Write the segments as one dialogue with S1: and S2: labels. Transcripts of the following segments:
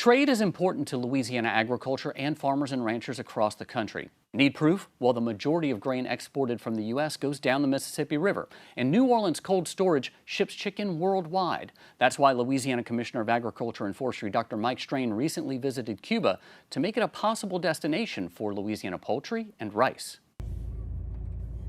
S1: Trade is important to Louisiana agriculture and farmers and ranchers across the country. Need proof? Well, the majority of grain exported from the U.S. goes down the Mississippi River, and New Orleans Cold Storage ships chicken worldwide. That's why Louisiana Commissioner of Agriculture and Forestry Dr. Mike Strain recently visited Cuba to make it a possible destination for Louisiana poultry and rice.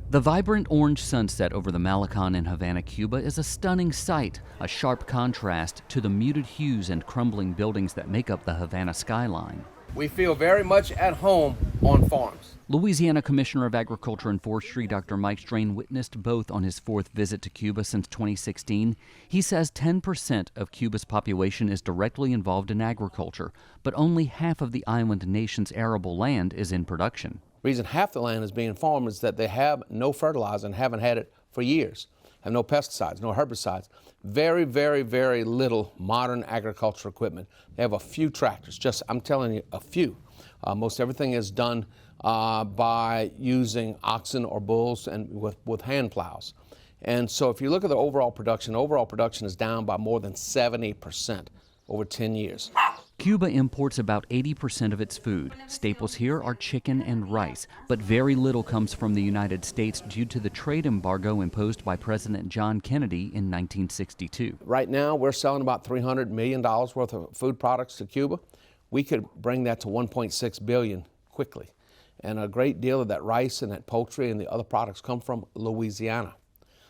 S1: The vibrant orange sunset over the Malecon in Havana, Cuba is a stunning sight, a sharp contrast to the muted hues and crumbling buildings that make up the Havana skyline.
S2: We feel very much at home on farms.
S1: Louisiana Commissioner of Agriculture and Forestry Dr. Mike Strain witnessed both on his fourth visit to Cuba since 2016. He says 10% of Cuba's population is directly involved in agriculture, but only half of the island nation's arable land is in production.
S2: The reason half the land is being farmed is that they have no fertilizer and haven't had it for years. Have no pesticides, no herbicides. Very, very, very little modern agricultural equipment. They have a few tractors, just, I'm telling you, a few. Most everything is done by using oxen or bulls and with hand plows. And so if you look at the overall production is down by more than 70% over 10 years.
S1: Cuba imports about 80% of its food. Staples here are chicken and rice, but very little comes from the United States due to the trade embargo imposed by President John Kennedy in 1962.
S2: Right now, we're selling about $300 million worth of food products to Cuba. We could bring that to $1.6 billion quickly. And a great deal of that rice and that poultry and the other products come from Louisiana.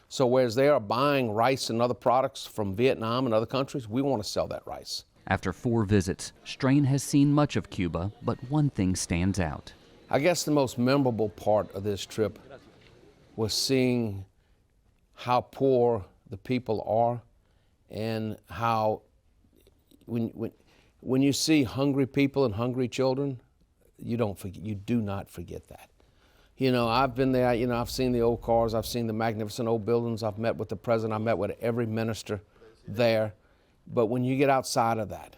S2: So whereas they are buying rice and other products from Vietnam and other countries, we want to sell that rice.
S1: After 4 visits, Strain has seen much of Cuba, but one thing stands out.
S2: I guess the most memorable part of this trip was seeing how poor the people are and how when you see hungry people and hungry children, you do not forget that. You know, I've been there, you know, I've seen the old cars, I've seen the magnificent old buildings, I've met with the president, I've met with every minister there. But when you get outside of that,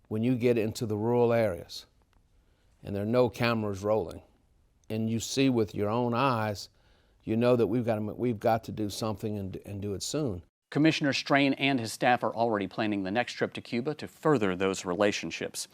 S2: when you get into the rural areas and there are no cameras rolling and you see with your own eyes, you know that we've got to do something and do it soon.
S1: Commissioner Strain and his staff are already planning the next trip to Cuba to further those relationships.